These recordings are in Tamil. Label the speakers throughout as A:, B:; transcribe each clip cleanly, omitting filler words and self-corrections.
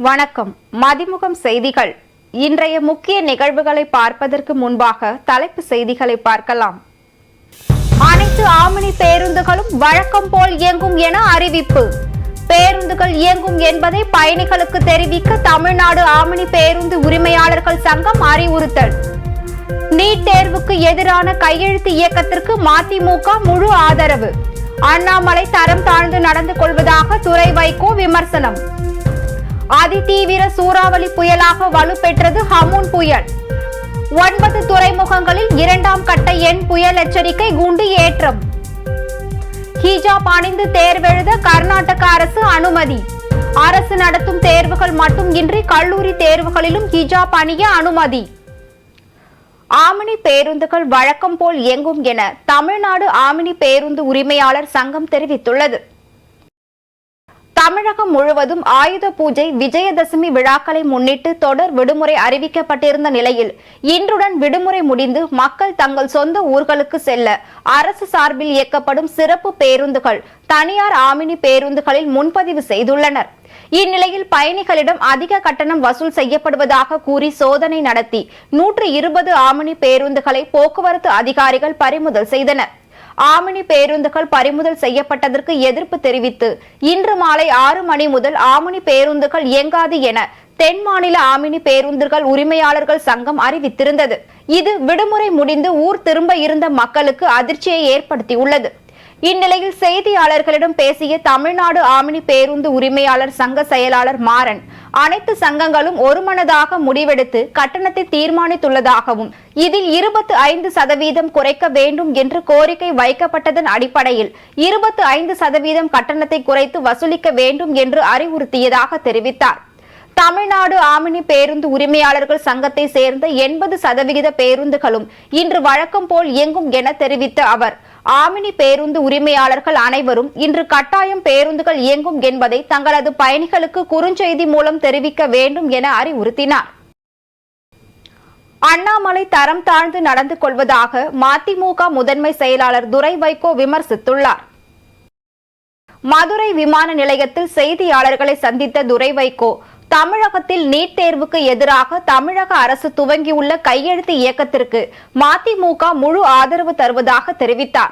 A: வணக்கம். மதிமுகம் செய்திகள். இன்றைய முக்கிய நிகழ்வுகளை பார்ப்பதற்கு முன்பாக தலைப்பு செய்திகளை பார்க்கலாம். அனைத்து ஆம்னி பேருந்துகளும் வழக்கம் போல் இயங்கும் என அறிவிப்பு. பேருந்துகள் இயங்கும் என்பதை பயணிகளுக்கு தெரிவிக்க தமிழ்நாடு ஆம்னி பேருந்து உரிமையாளர்கள் சங்கம் அறிவுறுத்தல். நீட் தேர்வுக்கு எதிரான கையெழுத்து இயக்கத்திற்கு மதிமுக முழு ஆதரவு. அண்ணாமலை தரம் தாழ்ந்து நடந்து கொள்வதாக துரை வைகோ விமர்சனம். அதிதீவிர சூறாவளி புயலாக வலுப்பெற்றது ஹமூன் புயல். 9 துறைமுகங்களில் 2ஆம் கட்ட எண் புயல் எச்சரிக்கை குண்டு ஏற்றம். ஹிஜாப் அணிந்து தேர்வெழுத கர்நாடக அரசு அனுமதி. அரசு நடத்தும் தேர்வுகள் மட்டும் இன்றி கல்லூரி தேர்வுகளிலும் ஹிஜாப் அணிய அனுமதி. ஆம்னி பேருந்துகள் வழக்கம் போல் இயங்கும் என தமிழ்நாடு ஆம்னி பேருந்து உரிமையாளர் சங்கம் தெரிவித்துள்ளது. தமிழகம் முழுவதும் ஆயுத பூஜை, விஜயதசமி விழாக்களை முன்னிட்டு தொடர் விடுமுறை அறிவிக்கப்பட்டிருந்த நிலையில் இன்றுடன் விடுமுறை முடிந்து மக்கள் தங்கள் சொந்த ஊர்களுக்கு செல்ல அரசு சார்பில் இயக்கப்படும் சிறப்பு பேருந்துகள் தனியார் ஆம்னி பேருந்துகளில் முன்பதிவு செய்துள்ளனர். இந்நிலையில் பயணிகளிடம் அதிக கட்டணம் வசூல் செய்யப்படுவதாக கூறி சோதனை நடத்தி 120 ஆம்னி பேருந்துகளை போக்குவரத்து அதிகாரிகள் பறிமுதல் செய்தனர். ஆம்னி பேருந்துகள் பறிமுதல் செய்யப்பட்டதற்கு எதிர்ப்பு தெரிவித்து இன்று மாலை 6 மணி முதல் ஆம்னி பேருந்துகள் இயங்காது என தென் மாநில ஆம்னி பேருந்துகள் உரிமையாளர்கள் சங்கம் அறிவித்திருந்தது. இது விடுமுறை முடிந்து ஊர் திரும்ப இருந்த மக்களுக்கு அதிர்ச்சியை ஏற்படுத்தியுள்ளது. இந்நிலையில் செய்தியாளர்களிடம் பேசிய தமிழ்நாடு ஆம்னி பேருந்து உரிமையாளர் சங்க செயலாளர் மாறன், அனைத்து சங்கங்களும் ஒருமனதாக முடிவெடுத்து கட்டணத்தை தீர்மானித்துள்ளதாகவும் இதில் 25% குறைக்க வேண்டும் என்று கோரிக்கை வைக்கப்பட்டதன் அடிப்படையில் 25% கட்டணத்தை குறைத்து வசூலிக்க வேண்டும் என்று அறிவுறுத்தியதாக தெரிவித்தார். தமிழ்நாடு ஆம்னி பேருந்து உரிமையாளர்கள் சங்கத்தை சேர்ந்த 80% பேருந்துகளும் இன்று வழக்கம் போல் இயங்கும் என தெரிவித்த அவர், ஆம்னி பேருந்து உரிமையாளர்கள் அனைவரும் இன்று கட்டாயம் பேருந்துகள் இயங்கும் என்பதை தங்களது பயணிகளுக்கு குறுஞ்செய்தி மூலம் தெரிவிக்க வேண்டும் என அறிவுறுத்தினார். அண்ணாமலை தரம் தாழ்ந்து நடந்து கொள்வதாக மதிமுக முதன்மை செயலாளர் துரை வைகோ விமர்சித்துள்ளார். மதுரை விமான நிலையத்தில் செய்தியாளர்களை சந்தித்த துரை வைகோ, தமிழகத்தில் நீட் தேர்வுக்கு எதிராக தமிழக அரசு துவங்கியுள்ள கையெழுத்து இயக்கத்திற்கு மதிமுக முழு ஆதரவு தருவதாக தெரிவித்தார்.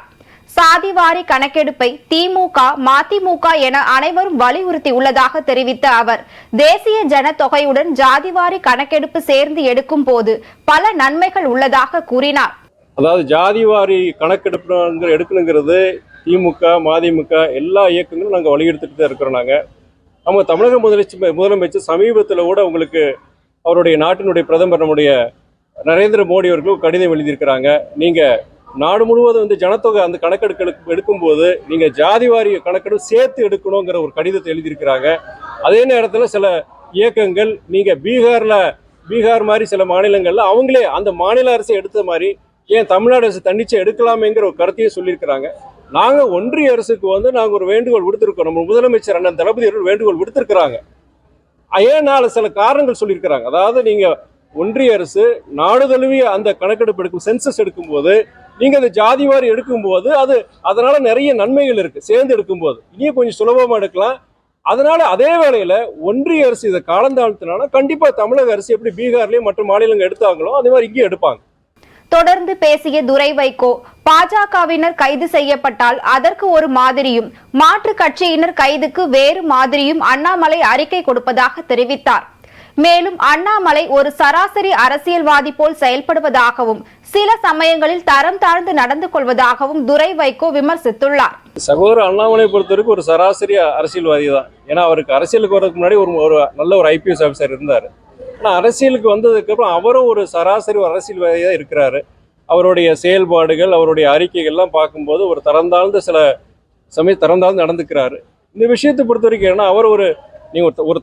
A: சாதிவாரி கணக்கெடுப்பை திமுக, மதிமுக என அனைவரும் வலியுறுத்தியுள்ளதாக தெரிவித்த அவர், தேசிய ஜனத்தொகையுடன் ஜாதிவாரி கணக்கெடுப்பு சேர்ந்து எடுக்கும் போது பல நன்மைகள் உள்ளதாக கூறினார்.
B: அதாவது ஜாதிவாரி கணக்கெடுப்பு எடுக்கணுங்கிறது திமுக, மதிமுக எல்லா இயக்கங்களும் நாங்கள் வலியுறுத்திட்டு தான் இருக்கிறோம். நம்ம தமிழக முதலமைச்சர் சமீபத்தில் கூட உங்களுக்கு அவருடைய நாட்டினுடைய பிரதமர் நம்முடைய நரேந்திர மோடி அவர்களும் கடிதம் எழுதியிருக்கிறாங்க. நீங்கள் நாடு முழுவதும் ஜனத்தொகை அந்த கணக்கெடுப்பு எடுக்கும்போது நீங்கள் ஜாதிவாரி கணக்கெடுப்பு சேர்த்து எடுக்கணுங்கிற ஒரு கடிதத்தை எழுதியிருக்கிறாங்க. அதே நேரத்தில் சில இயக்கங்கள் நீங்கள் பீகார் மாதிரி சில மாநிலங்களில் அவங்களே அந்த மாநில அரசை எடுத்த மாதிரி ஏன் தமிழ்நாடு அரசு தன்னிச்சை எடுக்கலாமேங்கிற ஒரு கருத்தையும் சொல்லியிருக்கிறாங்க. நாங்கள் ஒன்றிய அரசுக்கு நாங்கள் ஒரு வேண்டுகோள் விடுத்திருக்கோம். நம்ம முதலமைச்சர் அண்ணன் தளபதி அவர்கள் வேண்டுகோள் விடுத்திருக்கிறாங்க. ஏன்னால சில காரணங்கள் சொல்லியிருக்கிறாங்க. அதாவது நீங்கள் ஒன்றிய அரசு நாடு தழுவிய அந்த கணக்கெடுப்பு எடுக்கும், சென்சஸ் எடுக்கும்போது நீங்கள் அந்த ஜாதிவாரி எடுக்கும்போது அதனால நிறைய நன்மைகள் இருக்கு. சேர்ந்து எடுக்கும்போது இனியும் கொஞ்சம் சுலபமாக எடுக்கலாம். அதனால அதே வேளையில ஒன்றிய அரசு இதை காலந்தாழ்த்தினால கண்டிப்பா தமிழக அரசு எப்படி பீகார்லயும் மற்ற மாநிலங்கள் எடுத்தாங்களோ அதே மாதிரி இங்கேயும் எடுப்பாங்க.
A: தொடர்ந்து பேசிய துரை வைகோ, பாஜகவினர் கைது செய்யப்பட்டால் அதற்கு ஒரு மாதிரியும், மாற்று கட்சியினர் கைதுக்கு வேறு மாதிரியும் அண்ணாமலை அறிக்கை கொடுப்பதாக தெரிவித்தார். மேலும் அண்ணாமலை ஒரு சராசரி அரசியல்வாதி போல் செயல்படுவதாகவும் சில சமயங்களில் தரம் தாழ்ந்து நடந்து கொள்வதாகவும் துரை வைகோ விமர்சித்துள்ளார்.
B: சகோதரர் அண்ணாமலை பொறுத்தவரைக்கும் ஒரு சராசரி அரசியல்வாதி தான். ஏன்னா அவருக்கு அரசியலுக்கு வரதுக்கு முன்னாடி ஒரு நல்ல ஒரு IPS ஆஃபீஸர் இருந்தார். ஆனால் அரசியலுக்கு வந்ததுக்கு அப்புறம் அவரும் ஒரு சராசரி அரசியல்வாதியாக இருக்கிறாரு. அவருடைய செயல்பாடுகள், அவருடைய அறிக்கைகள்லாம் பார்க்கும்போது ஒரு தரந்தாழ்ந்து சில சமயம் தரந்தாழ்ந்து நடந்துக்கிறாரு. இந்த விஷயத்தை பொறுத்த வரைக்கும் ஏன்னா அவர் ஒரு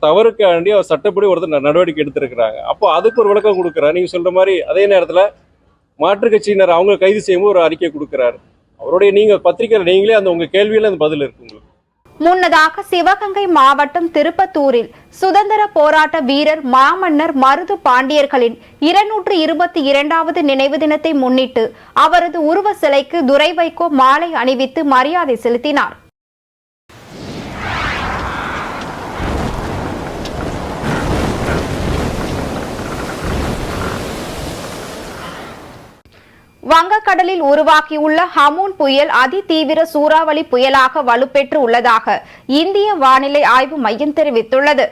B: தவறுக்காண்டி அவர் சட்டப்படி ஒருத்தர் நடவடிக்கை எடுத்திருக்கிறாங்க. அப்போ அதுக்கு ஒரு விளக்கம் கொடுக்குறாரு. நீங்கள் சொல்ற மாதிரி அதே நேரத்தில் மாற்றுக் கட்சியினர் அவங்க கைது செய்யும்போது ஒரு அறிக்கை கொடுக்குறாரு. அவருடைய நீங்கள் பத்திரிகையில் நீங்களே அந்த உங்கள் கேள்வியில் அந்த பதில் இருக்கு உங்களுக்கு.
A: முன்னதாக சிவகங்கை மாவட்டம் திருப்பத்தூரில் சுதந்திர போராட்ட வீரர் மாமன்னர் மருது பாண்டியர்களின் 222வது நினைவு தினத்தை முன்னிட்டு அவரது உருவ சிலைக்கு துரை வைகோ மாலை அணிவித்து மரியாதை செலுத்தினார். வங்கக்கடலில் உருவாகியுள்ள ஹமூன் புயல் அதிதீவிர சூறாவளி புயலாக வலுப்பெற்று உள்ளதாக இந்திய வானிலை ஆய்வு மையம் தெரிவித்துள்ளது.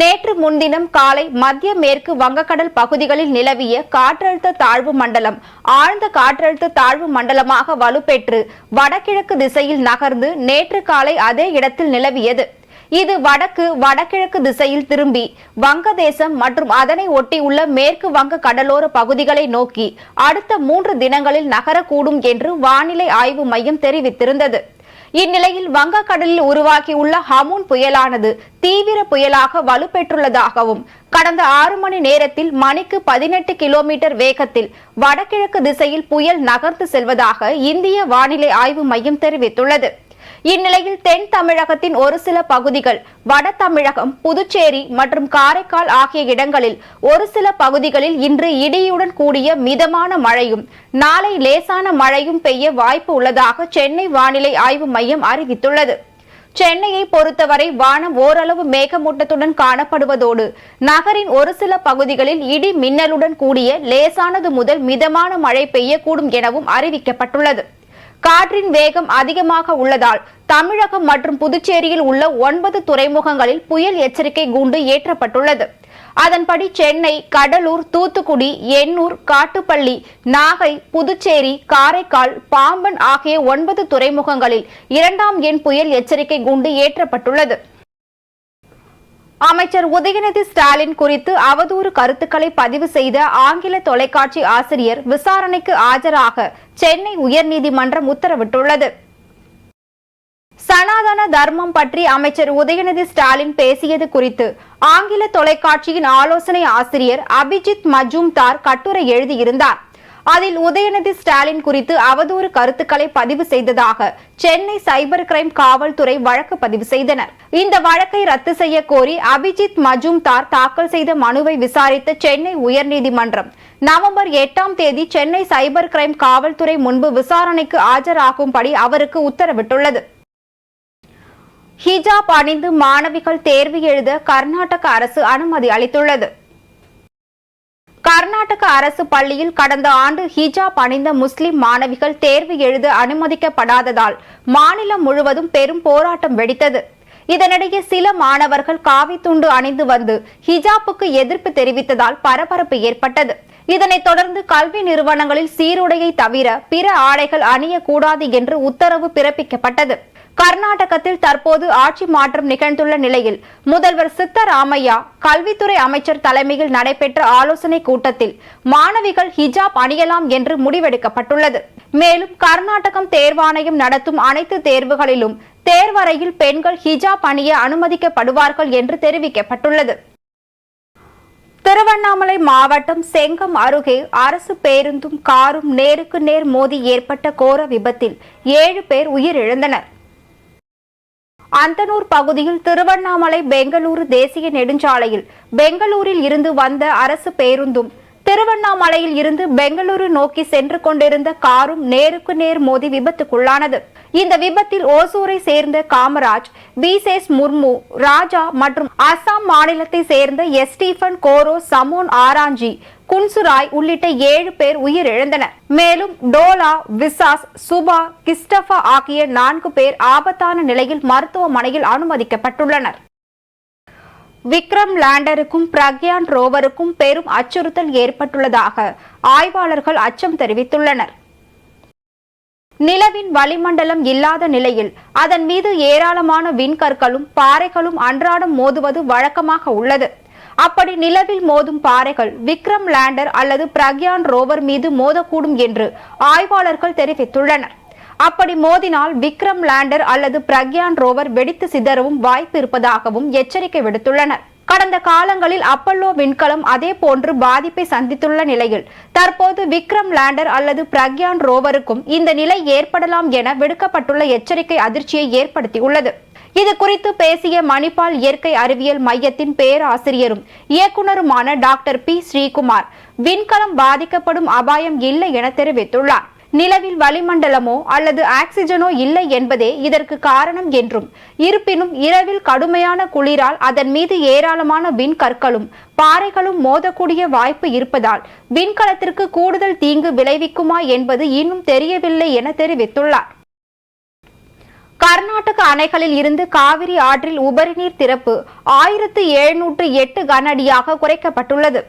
A: நேற்று முன்தினம் காலை மத்திய மேற்கு வங்கக்கடல் பகுதிகளில் நிலவிய காற்றழுத்த தாழ்வு மண்டலம் ஆழ்ந்த காற்றழுத்த தாழ்வு மண்டலமாக வலுப்பெற்று வடகிழக்கு திசையில் நகர்ந்து நேற்று காலை அதே இடத்தில் நிலவியது. இது வடகிழக்கு திசையில் திரும்பி வங்கதேசம் மற்றும் அதனை ஒட்டியுள்ள மேற்கு வங்க கடலோர பகுதிகளை நோக்கி அடுத்த 3 தினங்களில் நகரக்கூடும் என்று வானிலை ஆய்வு மையம் தெரிவித்திருந்தது. இந்நிலையில் வங்கக்கடலில் உருவாகியுள்ள ஹமூன் புயலானது தீவிர புயலாக வலுப்பெற்றுள்ளதாகவும் கடந்த 6 மணி நேரத்தில் மணிக்கு 18 கிலோமீட்டர் வேகத்தில் வடகிழக்கு திசையில் புயல் நகர்ந்து செல்வதாக இந்திய வானிலை ஆய்வு மையம் தெரிவித்துள்ளது. இந்நிலையில் தென் தமிழகத்தின் ஒரு சில பகுதிகள், வட தமிழகம், புதுச்சேரி மற்றும் காரைக்கால் ஆகிய இடங்களில் ஒரு சில பகுதிகளில் இன்று இடியுடன் கூடிய மிதமான மழையும் நாளை லேசான மழையும் பெய்ய வாய்ப்பு உள்ளதாக சென்னை வானிலை ஆய்வு மையம் அறிவித்துள்ளது. சென்னையை பொறுத்தவரை வானம் ஓரளவு மேகமூட்டத்துடன் காணப்படுவதோடு நகரின் ஒரு சில பகுதிகளில் இடி மின்னலுடன் கூடிய லேசானது முதல் மிதமான மழை பெய்யக்கூடும் எனவும் அறிவிக்கப்பட்டுள்ளது. காற்றின் வேகம் அதிகமாக உள்ளதால் தமிழகம் மற்றும் புதுச்சேரியில் உள்ள 9 துறைமுகங்களில் புயல் எச்சரிக்கை கூண்டு ஏற்றப்பட்டுள்ளது. அதன்படி சென்னை, கடலூர், தூத்துக்குடி, எண்ணூர், காட்டுப்பள்ளி, நாகை, புதுச்சேரி, காரைக்கால், பாம்பன் ஆகிய 9 துறைமுகங்களில் 2ஆம் எண் புயல் எச்சரிக்கை கூண்டு ஏற்றப்பட்டுள்ளது. அமைச்சர் உதயநிதி ஸ்டாலின் குறித்து அவதூறு கருத்துக்களை பதிவு செய்த ஆங்கில தொலைக்காட்சி ஆசிரியர் விசாரணைக்கு ஆஜராக சென்னை உயர்நீதிமன்றம் உத்தரவிட்டுள்ளது. சனாதன தர்மம் பற்றி அமைச்சர் உதயநிதி ஸ்டாலின் பேசியது குறித்து ஆங்கில தொலைக்காட்சியின் ஆலோசனை ஆசிரியர் அபிஜித் மஜூம்தார் கட்டுரை எழுதியிருந்தார். அதில் உதயநிதி ஸ்டாலின் குறித்து அவதூறு கருத்துக்களை பதிவு செய்ததாக சென்னை சைபர் கிரைம் காவல்துறை வழக்கு பதிவு செய்தனர். இந்த வழக்கை ரத்து செய்ய கோரி அபிஜித் மஜூம்தார் தாக்கல் செய்த மனுவை விசாரித்த சென்னை உயர்நீதிமன்றம் நவம்பர் 8ஆம் தேதி சென்னை சைபர் கிரைம் காவல்துறை முன்பு விசாரணைக்கு ஆஜராகும்படி அவருக்கு உத்தரவிட்டுள்ளது. ஹிஜாப் அணிந்து மாணவிகள் தேர்வு எழுத கர்நாடக அரசு அனுமதி அளித்துள்ளது. கர்நாடக அரசு பள்ளியில் கடந்த ஆண்டு ஹிஜாப் அணிந்த முஸ்லிம் மாணவிகள் தேர்வு எழுத அனுமதிக்கப்படாததால் மாநிலம் முழுவதும் பெரும் போராட்டம் வெடித்தது. இதனிடையே சில மாணவர்கள் காவி துண்டு அணிந்து வந்து ஹிஜாப்புக்கு எதிர்ப்பு தெரிவித்ததால் பரபரப்பு ஏற்பட்டது. இதனைத் தொடர்ந்து கல்வி நிறுவனங்களில் சீருடையை தவிர பிற ஆடைகள் அணியக்கூடாது என்று உத்தரவு பிறப்பிக்கப்பட்டது. கர்நாடகத்தில் தற்போது ஆட்சி மாற்றம் நிகழ்ந்துள்ள நிலையில் முதல்வர் சித்தராமையா கல்வித்துறை அமைச்சர் தலைமையில் நடைபெற்ற ஆலோசனை கூட்டத்தில் மாணவிகள் ஹிஜாப் அணியலாம் என்று முடிவெடுக்கப்பட்டுள்ளது. மேலும் கர்நாடகம் தேர்வாணையம் நடத்தும் அனைத்து தேர்வுகளிலும் தேர்வறையில் பெண்கள் ஹிஜாப் அணிய அனுமதிக்கப்படுவார்கள் என்று தெரிவிக்கப்பட்டுள்ளது. திருவண்ணாமலை மாவட்டம் செங்கம் அருகே அரசு பேருந்தும் காரும் நேருக்கு நேர் மோதி ஏற்பட்ட கோர விபத்தில் 7 பேர் உயிரிழந்தனர். அந்தனூர் பகுதியில் திருவண்ணாமலை பெங்களூரு தேசிய நெடுஞ்சாலையில் பெங்களூரில் இருந்து வந்த அரசு பேருந்தும் திருவண்ணாமலையில் இருந்து பெங்களூரு நோக்கி சென்று கொண்டிருந்த காரும் நேருக்கு நேர் மோதி விபத்துக்குள்ளானது. இந்த விபத்தில் ஓசூரை சேர்ந்த காமராஜ், விசேஷ் முர்மு, ராஜா மற்றும் அசாம் மாநிலத்தை சேர்ந்த ஸ்டீபன் கோரோ, சமோன் ஆராஞ்சி, குன்சுராய் உள்ளிட்ட 7 பேர் உயிரிழந்தனர். மேலும் டோலா, விசாஸ், சுபா, கிஸ்டபா ஆகிய 4 பேர் ஆபத்தான நிலையில் மருத்துவமனையில் அனுமதிக்கப்பட்டுள்ளனர். விக்ரம் லேண்டருக்கும் பிரக்யான் ரோவருக்கும் பெரும் அச்சுறுத்தல் ஏற்பட்டுள்ளதாக ஆய்வாளர்கள் அச்சம் தெரிவித்துள்ளனர். நிலவின் வளிமண்டலம் இல்லாத நிலையில் அதன் மீது ஏராளமான விண்கற்களும் பாறைகளும் அன்றாடம் மோதுவது வழக்கமாக உள்ளது. அப்படி நிலவில் மோதும் பாறைகள் விக்ரம் லேண்டர் அல்லது பிரக்யான் ரோவர் மீது மோதக்கூடும் என்று ஆய்வாளர்கள் தெரிவித்துள்ளனர். அப்படி மோதினால் விக்ரம் லேண்டர் அல்லது பிரக்யான் ரோவர் வெடித்து சிதறவும் வாய்ப்பு இருப்பதாகவும் எச்சரிக்கை விடுத்துள்ளனர். கடந்த காலங்களில் அப்பல்லோ விண்கலம் அதே போன்று பாதிப்பை சந்தித்துள்ள நிலையில் தற்போது விக்ரம் லேண்டர் அல்லது பிரக்யான் ரோவருக்கும் இந்த நிலை ஏற்படலாம் என விடுக்கப்பட்டுள்ள எச்சரிக்கை அதிர்ச்சியை ஏற்படுத்தியுள்ளது. இது குறித்து பேசிய மணிப்பால் இயற்கை அறிவியல் மையத்தின் பேராசிரியரும் இயக்குநருமான டாக்டர் பி. ஸ்ரீகுமார், விண்கலம் பாதிக்கப்படும் அபாயம் இல்லை என தெரிவித்துள்ளார். நிலவில் வளிமண்டலமோ அல்லது ஆக்சிஜனோ இல்லை என்பதே இதற்கு காரணம் என்றும், இருப்பினும் இரவில் கடுமையான குளிரால் அதன் மீது ஏராளமான விண்கற்களும் பாறைகளும் மோதக்கூடிய வாய்ப்பு இருப்பதால் விண்கலத்திற்கு கூடுதல் தீங்கு விளைவிக்குமா என்பது இன்னும் தெரியவில்லை என தெரிவித்துள்ளார். கர்நாடக அணைகளில் இருந்து காவிரி ஆற்றில் உபரி நீர் திறப்பு 1708 கன அடியாக குறைக்கப்பட்டுள்ளது.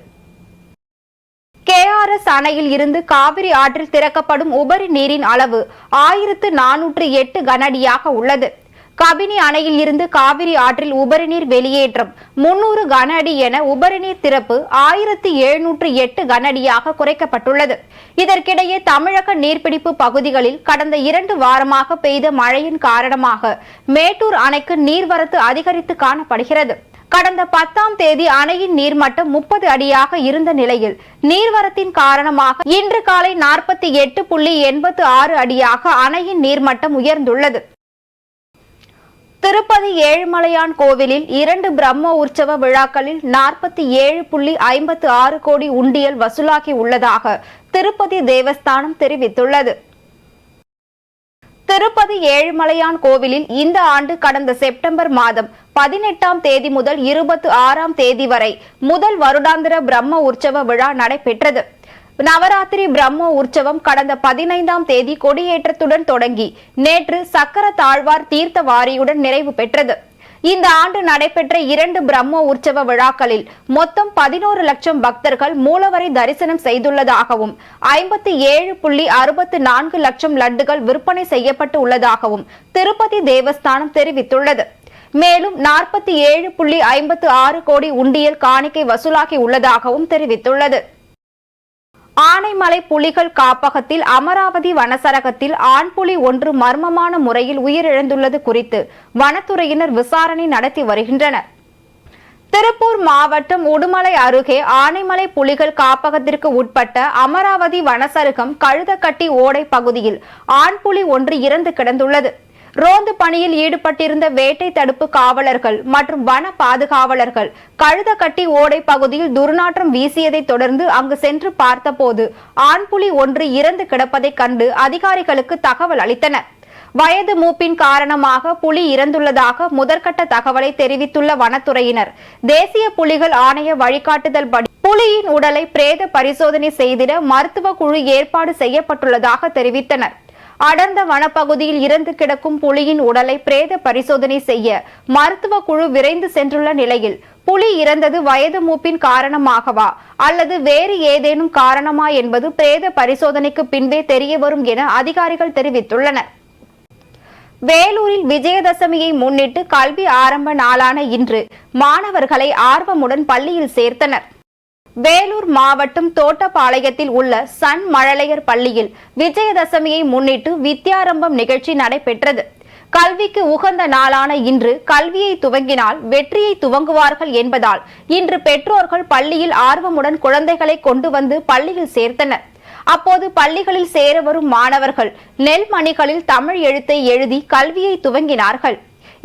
A: KRS அணையில் இருந்து காவிரி ஆற்றில் திறக்கப்படும் உபரி நீரின் அளவு 1408 கன அடியாக உள்ளது. கபினி அணையில் இருந்து காவிரி ஆற்றில் உபரி நீர் வெளியேற்றம் 300 கன அடி என உபரி நீர் திறப்பு 1708 கன அடியாக குறைக்கப்பட்டுள்ளது. இதற்கிடையே தமிழக நீர்பிடிப்பு பகுதிகளில் கடந்த 2 வாரமாக பெய்த மழையின் காரணமாக மேட்டூர் அணைக்கு நீர்வரத்து அதிகரித்து காணப்படுகிறது. கடந்த 10ஆம் தேதி அணையின் நீர்மட்டம் 30 அடியாக இருந்த நிலையில் நீர்வரத்தின் காரணமாக இன்று காலை 48.86 அடியாக அணையின் நீர்மட்டம் உயர்ந்துள்ளது. திருப்பதி ஏழுமலையான் கோவிலில் 2 பிரம்ம உற்சவ விழாக்களில் 47.56 கோடி உண்டியல் வசூலாகி உள்ளதாக திருப்பதி தேவஸ்தானம் தெரிவித்துள்ளது. திருப்பதி ஏழுமலையான் கோவிலில் இந்த ஆண்டு கடந்த செப்டம்பர் மாதம் 18ஆம் தேதி முதல் 26ஆம் தேதி வரை முதல் வருடாந்திர பிரம்ம உற்சவ விழா நடைபெற்றது. நவராத்திரி பிரம்ம உற்சவம் கடந்த 15ஆம் தேதி கொடியேற்றத்துடன் தொடங்கி நேற்று சக்கர தாழ்வார் தீர்த்த வாரியுடன் நிறைவு பெற்றது. இந்த ஆண்டு நடைபெற்ற 2 பிரம்ம உற்சவ விழாக்களில் மொத்தம் 11 லட்சம் பக்தர்கள் மூலவரை தரிசனம் செய்துள்ளதாகவும் 57.64 லட்சம் லட்டுகள் விற்பனை செய்யப்பட்டு உள்ளதாகவும் திருப்பதி தேவஸ்தானம் தெரிவித்துள்ளது. மேலும் 47.56 கோடி உண்டியல் காணிக்கை வசூலாகி உள்ளதாகவும் தெரிவித்துள்ளது. ஆனைமலை புலிகள் காப்பகத்தில் அமராவதி வனசரகத்தில் ஆண் புலி ஒன்று மர்மமான முறையில் உயிரிழந்துள்ளது குறித்து வனத்துறையினர் விசாரணை நடத்தி வருகின்றனர். திருப்பூர் மாவட்டம் உடுமலை அருகே ஆனைமலை புலிகள் காப்பகத்திற்கு உட்பட்ட அமராவதி வனசரகம் கழுதக்கட்டி ஓடை பகுதியில் ஆண் புலி ஒன்று இறந்து கிடந்துள்ளது. ரோந்து பணியில் ஈடுபட்டிருந்த வேட்டை தடுப்பு காவலர்கள் மற்றும் வன பாதுகாவலர்கள் கழுதக்கட்டி ஓடை பகுதியில் துர்நாற்றம் வீசியதை தொடர்ந்து அங்கு சென்று பார்த்தபோது ஆண் புலி ஒன்று இறந்து கிடப்பதைக் கண்டு அதிகாரிகளுக்கு தகவல் அளித்தனர். வயது மூப்பின் காரணமாக புலி இறந்துள்ளதாக முதற்கட்ட தகவலை தெரிவித்துள்ள வனத்துறையினர் தேசிய புலிகள் ஆணைய வழிகாட்டுதல் படி புலியின் உடலை பிரேத பரிசோதனை செய்திட மருத்துவ குழு ஏற்பாடு செய்யப்பட்டுள்ளதாக தெரிவித்தனர். அடர்ந்த வனப்பகுதியில் இறந்து கிடக்கும் புலியின் உடலை பிரேத பரிசோதனை செய்ய மருத்துவ குழு விரைந்து சென்றுள்ள நிலையில் புலி இறந்தது வயது மூப்பின் காரணமாகவா அல்லது வேறு ஏதேனும் காரணமா என்பது பிரேத பரிசோதனைக்கு பின்பே தெரியவரும் என அதிகாரிகள் தெரிவித்துள்ளனர். வேலூரில் விஜயதசமியை முன்னிட்டு கல்வி ஆரம்ப நாளான இன்று மாணவர்களை ஆர்வமுடன் பள்ளியில் சேர்த்தனர். வேலூர் மாவட்டம் தோட்டப்பாளையத்தில் உள்ள சன் மழலையர் பள்ளியில் விஜயதசமியை முன்னிட்டு வித்யாரம்பம் நிகழ்ச்சி நடைபெற்றது. கல்விக்கு உகந்த நாளான இன்று கல்வியை துவங்கினால் வெற்றியை துவங்குவார்கள் என்பதால் இன்று பெற்றோர்கள் பள்ளியில் ஆர்வமுடன் குழந்தைகளை கொண்டு வந்து பள்ளியில் சேர்த்தனர். அப்போது பள்ளிகளில் சேர வரும் மாணவர்கள் நெல் மணிகளில் தமிழ் எழுத்தை எழுதி கல்வியை துவங்கினார்கள்.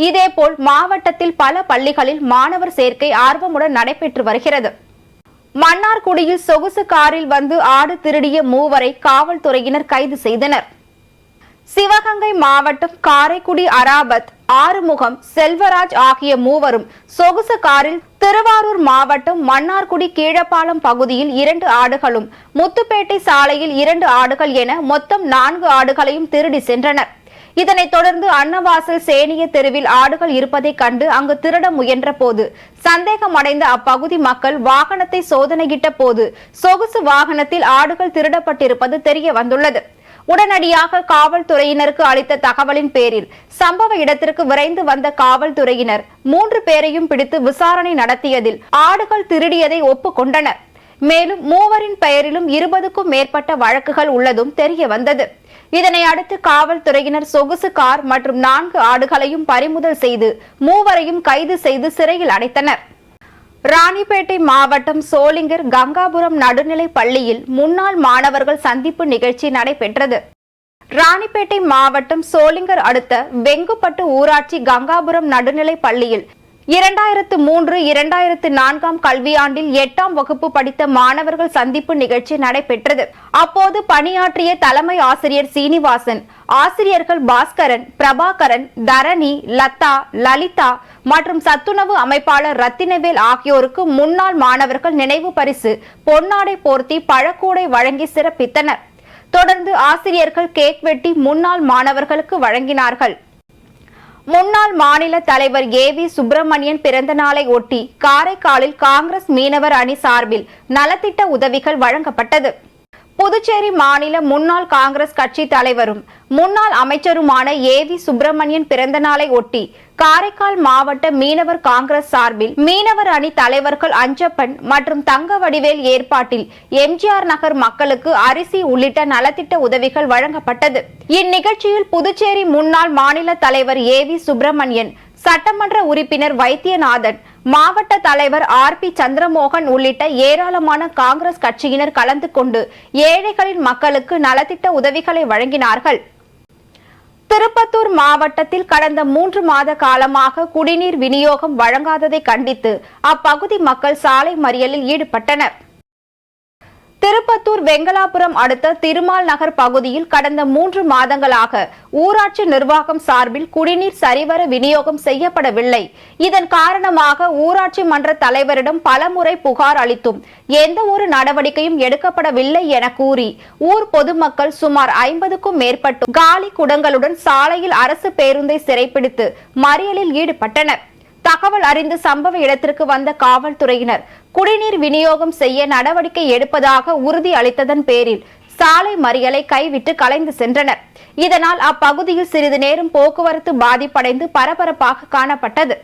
A: இதேபோல் மாவட்டத்தில் பல பள்ளிகளில் மாணவர் சேர்க்கை ஆர்வமுடன் நடைபெற்று வருகிறது. மன்னார்குடியில் சொகுசு காரில் வந்து ஆடு திருடிய 3வரை காவல்துறையினர் கைது செய்தனர். சிவகங்கை மாவட்டம் காரைக்குடி அராபத், ஆறுமுகம், செல்வராஜ் ஆகிய 3வரும் சொகுசு காரில் திருவாரூர் மாவட்டம் மன்னார்குடி கீழப்பாலம் பகுதியில் 2 ஆடுகளும், முத்துப்பேட்டை சாலையில் 2 ஆடுகள் என மொத்தம் 4 ஆடுகளையும் திருடி சென்றனர். இதனைத் தொடர்ந்து அன்னவாசல் சேனிய தெருவில் ஆடுகள் இருப்பதைக் கண்டு அங்கு திருட முயன்ற போது சந்தேகமடைந்த அப்பகுதி மக்கள் வாகனத்தை சோதனையிட்ட போது சொகுசு வாகனத்தில் ஆடுகள் திருடப்பட்டிருப்பது தெரிய வந்துள்ளது. உடனடியாக காவல்துறையினருக்கு அளித்த தகவலின் பேரில் சம்பவ இடத்திற்கு விரைந்து வந்த காவல்துறையினர் 3 பேரையும் பிடித்து விசாரணை நடத்தியதில் ஆடுகள் திருடியதை ஒப்புக்கொண்டனர். மேலும் 3வரின் பெயரிலும் 20க்கும் மேற்பட்ட வழக்குகள் உள்ளதும் தெரிய வந்தது. இதனை அடுத்து காவல்துறையினர் சொகுசு கார் மற்றும் 4 ஆடுகளையும் பறிமுதல் செய்து 3வரையும் கைது செய்து சிறையில் அடைத்தனர். ராணிப்பேட்டை மாவட்டம் சோளிங்கர் கங்காபுரம் நடுநிலை பள்ளியில் முன்னாள் மாணவர்கள் சந்திப்பு நிகழ்ச்சி நடைபெற்றது. ராணிப்பேட்டை மாவட்டம் சோளிங்கர் அடுத்த வெங்குப்பட்டு ஊராட்சி கங்காபுரம் நடுநிலை பள்ளியில் 2003-2004 கல்வியாண்டில் 8ஆம் வகுப்பு படித்த மாணவர்கள் சந்திப்பு நிகழ்ச்சி நடைபெற்றது. அப்போது பணியாற்றிய தலைமை ஆசிரியர் சீனிவாசன், ஆசிரியர்கள் பாஸ்கரன், பிரபாகரன், தரணி, லதா, லலிதா மற்றும் சத்துணவு அமைப்பாளர் ரத்தினவேல் ஆகியோருக்கு முன்னாள் மாணவர்கள் நினைவு பரிசு, பொன்னாடை போர்த்தி, பழக்கூடை வழங்கி சிறப்பித்தனர். தொடர்ந்து ஆசிரியர்கள் கேக் வெட்டி முன்னாள் மாணவர்களுக்கு வழங்கினார்கள். முன்னாள் மாநில தலைவர் ஏவி சுப்பிரமணியன் பிறந்த நாளை ஒட்டி காரைக்காலில் காங்கிரஸ் மீனவர் அணி சார்பில் நலத்திட்ட உதவிகள் வழங்கப்பட்டது. புதுச்சேரி மாநில முன்னாள் காங்கிரஸ் கட்சி தலைவரும் முன்னாள் அமைச்சருமான ஏவி சுப்பிரமணியன் பிறந்த நாளை ஒட்டி காரைக்கால் மாவட்ட மீனவர் காங்கிரஸ் சார்பில் மீனவர் அணி தலைவர்கள் அஞ்சப்பன் மற்றும் தங்கவடிவேல் ஏற்பாட்டில் எம்ஜிஆர் நகர் மக்களுக்கு அரிசி உள்ளிட்ட நலத்திட்ட உதவிகள் வழங்கப்பட்டது. இந்நிகழ்ச்சியில் புதுச்சேரி முன்னாள் மாநில தலைவர் ஏவி சுப்பிரமணியன், சட்டமன்ற உறுப்பினர் வைத்தியநாதன், மாவட்ட தலைவர் RP சந்திரமோகன் உள்ளிட்ட ஏராளமான காங்கிரஸ் கட்சியினர் கலந்து கொண்டு ஏழைகளின் மக்களுக்கு நலத்திட்ட உதவிகளை வழங்கினார்கள். திருப்பத்தூர் மாவட்டத்தில் கடந்த 3 மாத காலமாக குடிநீர் விநியோகம் வழங்காததை கண்டித்து அப்பகுதி மக்கள் சாலை மறியலில் ஈடுபட்டனர். திருப்பத்தூர் வெங்கலாபுரம் அடுத்த திருமால் நகர் பகுதியில் கடந்த 3 மாதங்களாக ஊராட்சி நிர்வாகம் சார்பில் குடிநீர் சரிவர விநியோகம் செய்யப்படவில்லை. இதன் காரணமாக ஊராட்சி மன்ற தலைவரிடம் பலமுறை புகார் அளித்தும் எந்த ஒரு நடவடிக்கையும் எடுக்கப்படவில்லை என கூறி ஊர் பொதுமக்கள் சுமார் 50க்கும் மேற்பட்டு காலி குடங்களுடன் சாலையில் அரசு பேருந்தை சிறைப்பிடித்து மறியலில் ஈடுபட்டனர். தகவல் அறிந்து சம்பவ இடத்திற்கு வந்த காவல்துறையினர் குடிநீர் விநியோகம் செய்ய நடவடிக்கை எடுப்பதாக உறுதி அளித்ததன் பேரில் சாலை மறியலை கைவிட்டு கலைந்து சென்றனர். இதனால் அப்பகுதியில் சிறிது நேரம் போக்குவரத்து பாதிப்படைந்து பரபரப்பாக காணப்பட்டது.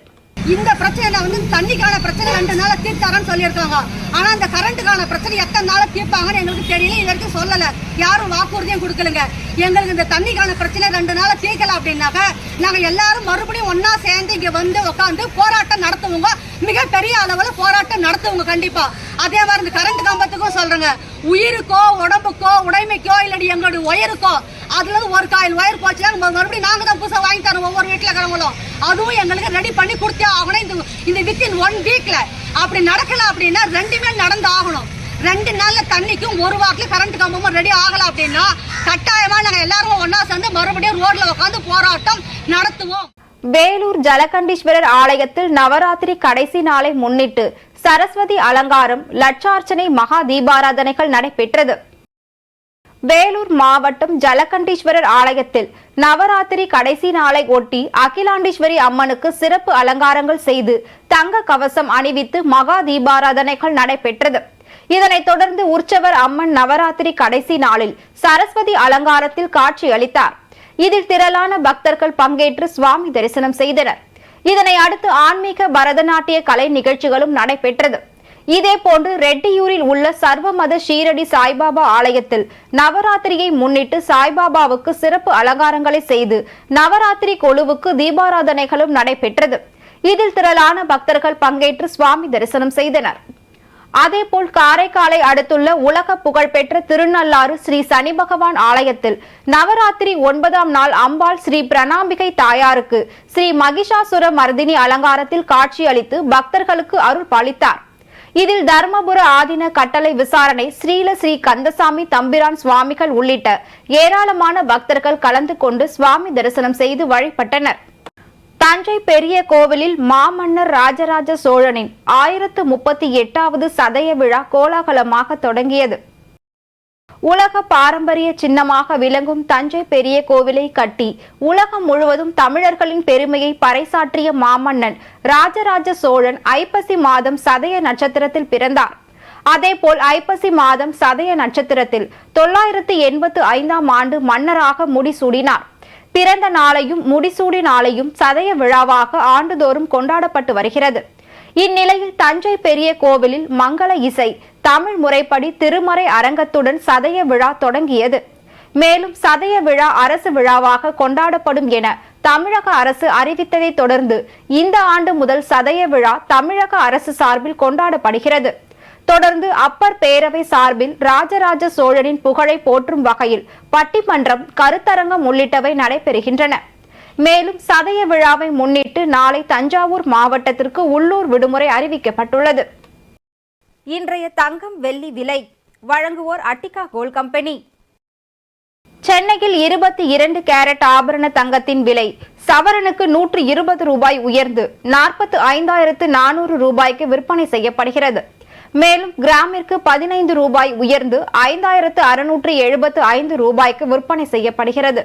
C: இந்த பிரச்சனை தண்ணிக்கான பிரச்சனை 2 நாள தீர்த்தாரன்னு சொல்லியிருக்காங்க. ஆனா அந்த கரண்ட்டுக்கான பிரச்சனை எத்தனை நாள தீர்ப்பாங்கன்னு எங்களுக்கு தெரியல. இது வரைக்கும் சொல்லல, யாரும் வாக்குறுதியும் கொடுக்கலங்க. எங்களுக்கு இந்த தண்ணிக்கான பிரச்சனை 2 நாள தீர்க்கல அப்படின்னாக்க நாங்க எல்லாரும் மறுபடியும் ஒன்னா சேர்ந்து இங்க வந்து உட்காந்து போராட்டம் நடத்துவோங்க. மிகப்பெரிய அளவுல போராட்டம் நடத்துவோங்க கண்டிப்பா. அதே மாதிரி இந்த கரண்ட் கம்பத்துக்கும் சொல்றேங்க, உயிருக்கோ உடம்புக்கோ உடைமைக்கோ இல்லடி எங்களுடைய ஒயருக்கோ அதுல ஒரு காயில் ஒயர் போச்சுன்னா மறுபடியும் நாங்க தான் புதுசா வாங்கி தரோம் ஒவ்வொரு வீட்டுல இருக்கிறவங்களும். அதுவும் எங்களுக்கு ரெடி பண்ணி கொடுத்தே ஆகணும். இந்த வித்தின் 1 வீக்ல அப்படி நடக்கல அப்படின்னா 2மே நடந்து ஆகணும். 2 நாள்ல தண்ணிக்கும் 1 வாரத்துல கரண்ட் கம்பமும் ரெடி ஆகல அப்படின்னா கட்டாயமா நாங்க எல்லாரும் ஒன்னா சேர்ந்து மறுபடியும் ரோட்ல உட்காந்து போராட்டம் நடத்துவோம்.
A: வேலூர் ஜலகண்டீஸ்வரர் ஆலயத்தில் நவராத்திரி கடைசி நாளை முன்னிட்டு சரஸ்வதி அலங்காரம், லட்சார்ச்சனை, மகா தீபாராதனைகள் நடைபெற்றது. வேலூர் மாவட்டம் ஜலகண்டீஸ்வரர் ஆலயத்தில் நவராத்திரி கடைசி நாளை ஒட்டி அகிலாண்டீஸ்வரி அம்மனுக்கு சிறப்பு அலங்காரங்கள் செய்து தங்க கவசம் அணிவித்து மகா தீபாராதனைகள் நடைபெற்றது. இதனைத் தொடர்ந்து உற்சவர் அம்மன் நவராத்திரி கடைசி நாளில் சரஸ்வதி அலங்காரத்தில் காட்சி அளித்தார். இதில் திரளான பக்தர்கள் பங்கேற்று சுவாமி தரிசனம் செய்தனர். இதனை அடுத்து ஆன்மீக பரதநாட்டிய கலை நிகழ்ச்சிகளும் நடைபெற்றது. இதேபோன்று ரெட்டியூரில் உள்ள சர்வமத ஷீரடி சாய்பாபா ஆலயத்தில் நவராத்திரியை முன்னிட்டு சாய்பாபாவுக்கு சிறப்பு அலங்காரங்களை செய்து நவராத்திரி கொலுவுக்கு தீபாராதனைகளும் நடைபெற்றது. இதில் திரளான பக்தர்கள் பங்கேற்று சுவாமி தரிசனம் செய்தனர். அதேபோல் காரைக்காலை அடுத்துள்ள உலக புகழ்பெற்ற திருநள்ளாறு ஸ்ரீ சனி பகவான் ஆலயத்தில் நவராத்திரி 9ஆம் நாள் அம்பாள் ஸ்ரீ பிரணாம்பிகை தாயாருக்கு ஸ்ரீ மகிஷாசுர மர்தினி அலங்காரத்தில் காட்சியளித்து பக்தர்களுக்கு அருள் பாலித்தார். இதில் தர்மபுர ஆதீன கட்டளை விசாரணை ஸ்ரீல ஸ்ரீ கந்தசாமி தம்பிரான் சுவாமிகள் உள்ளிட்ட ஏராளமான பக்தர்கள் கலந்து கொண்டு சுவாமி தரிசனம் செய்து வழிபட்டனர். தஞ்சை பெரிய கோவிலில் மாமன்னர் ராஜராஜ சோழனின் 1038வது சதய விழா கோலாகலமாக தொடங்கியது. உலக பாரம்பரிய சின்னமாக விளங்கும் தஞ்சை பெரிய கோவிலை கட்டி உலகம் முழுவதும் தமிழர்களின் பெருமையை பறைசாற்றிய மாமன்னன் ராஜராஜ சோழன் ஐப்பசி மாதம் சதய நட்சத்திரத்தில் பிறந்தார். அதேபோல் ஐப்பசி மாதம் சதய நட்சத்திரத்தில் 985ஆம் ஆண்டு மன்னராக முடிசூடினார். பிறந்த நாளையும் முடிசூடி நாளையும் சதய விழாவாக ஆண்டுதோறும் கொண்டாடப்பட்டு வருகிறது. இந்நிலையில் தஞ்சை பெரிய கோவிலில் மங்கள இசை, தமிழ் முறைப்படி திருமறை அரங்கத்துடன் சதய விழா தொடங்கியது. மேலும் சதய விழா அரசு விழாவாக கொண்டாடப்படும் என தமிழக அரசு அறிவித்ததை தொடர்ந்து இந்த ஆண்டு முதல் சதய விழா தமிழக அரசு சார்பில் கொண்டாடப்படுகிறது. தொடர்ந்து அப்பர் பேரவை சார்பில் ராஜராஜ சோழனின் புகழை போற்றும் வகையில் பட்டிமன்றம், கருத்தரங்கம் உள்ளிட்டவை நடைபெறுகின்றன. மேலும் சதய விழாவை முன்னிட்டு நாளை தஞ்சாவூர் மாவட்டத்திற்கு உள்ளூர் விடுமுறை அறிவிக்கப்பட்டுள்ளது. இன்றைய தங்கம் வெள்ளி விலை வழங்குவோர் அட்டிகா கோல்ட் கம்பெனி. சென்னையில் 22 கேரட் ஆபரண தங்கத்தின் விலை சவரனுக்கு 120 ரூபாய் உயர்ந்து 45,400 ரூபாய்க்கு விற்பனை செய்யப்படுகிறது. மேலும் கிராமிற்கு 15 ரூபாய் உயர்ந்து 5,675 ரூபாய்க்கு விற்பனை செய்யப்படுகிறது.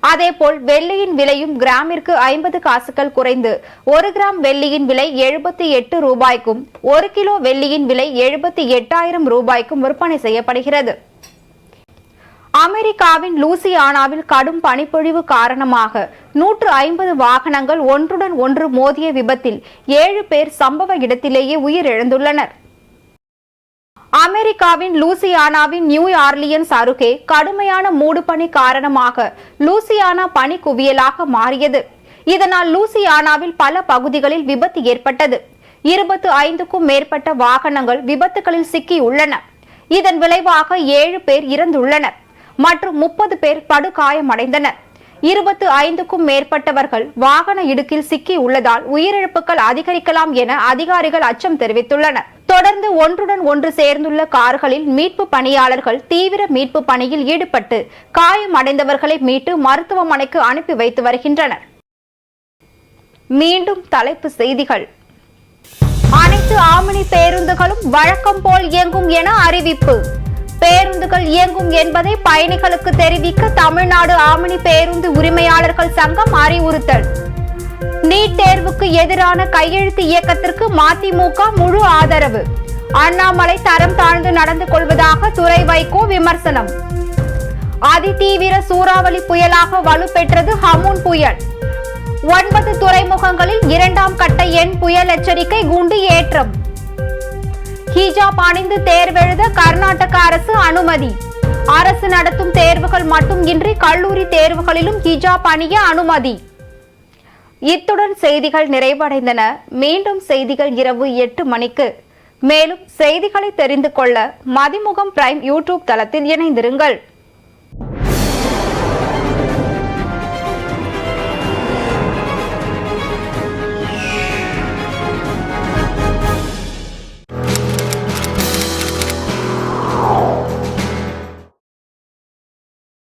A: அதேபோல் வெள்ளியின் விலையும் கிராமிற்கு 50 காசுகள் குறைந்து 1 கிராம் வெள்ளியின் விலை 78 ரூபாய்க்கும் 1 கிலோ வெள்ளியின் விலை 78,000 ரூபாய்க்கும் விற்பனை செய்யப்படுகிறது. அமெரிக்காவின் லூசியானாவில் கடும் பனிப்பொழிவு காரணமாக 150 வாகனங்கள் ஒன்றுடன் ஒன்று மோதிய விபத்தில் 7 பேர் சம்பவ இடத்திலேயே உயிரிழந்துள்ளனர். அமெரிக்காவின் லூசியானாவின் நியூ ஆர்லியன்ஸ் அருகே கடுமையான மூடுபனி காரணமாக லூசியானா பனி குவியலாக மாறியது. இதனால் லூசியானாவில் பல பகுதிகளில் விபத்து ஏற்பட்டது. 25க்கும் மேற்பட்ட வாகனங்கள் விபத்துகளில் சிக்கியுள்ளன. இதன் விளைவாக 7 பேர் இறந்துள்ளனர் மற்றும் 30 பேர் படுகாயமடைந்தனர். 25க்கும் மேற்பட்டவர்கள் வாகன இடுக்கில் சிக்கி உள்ளதால் உயிரிழப்புகள் அதிகரிக்கலாம் என அதிகாரிகள் அச்சம் தெரிவித்துள்ளனர். தொடர்ந்து ஒன்றுடன் ஒன்று சேர்ந்துள்ள கார்களில் மீட்பு பணியாளர்கள் தீவிர மீட்பு பணியில் ஈடுபட்டு காயமடைந்தவர்களை மீட்டு மருத்துவமனைக்கு அனுப்பி வைத்து வருகின்றனர். மீண்டும் தலைப்பு செய்திகள். அனைத்து ஆம்னி பேருந்துகளும் வழக்கம் போல் இயங்கும் என அறிவிப்பு. பேருந்துகள் இயங்கும் என்பதை பயணிகளுக்கு தெரிவிக்க தமிழ்நாடு ஆம்னி பேருந்து உரிமையாளர்கள் சங்கம் அறிவுறுத்தல். நீட் தேர்வுக்கு எதிரான கையெழுத்து இயக்கத்திற்கு மதிமுக முழு ஆதரவு. அண்ணாமலை தரம் தாழ்ந்து நடந்து கொள்வதாக துரை வைகோ விமர்சனம். அதிதீவிர சூறாவளி புயலாக வலுப்பெற்றது ஹமூன் புயல். 9 துறைமுகங்களில் 2ஆம் கட்ட எண் புயல் எச்சரிக்கை குண்டு ஏற்றம். ஹிஜாப் அணிந்து தேர்வெழுத கர்நாடக அரசு அனுமதி. அரசு நடத்தும் தேர்வுகள் மட்டும் இன்றி கல்லூரி தேர்வுகளிலும் ஹிஜாப் அணிய அனுமதி. இத்துடன் செய்திகள் நிறைவடைந்தன. மீண்டும் செய்திகள் இரவு 8 மணிக்கு. மேலும் செய்திகளை தெரிந்து கொள்ள மதிமுகம் பிரைம் யூடியூப் தளத்தில் இணைந்திருங்கள்.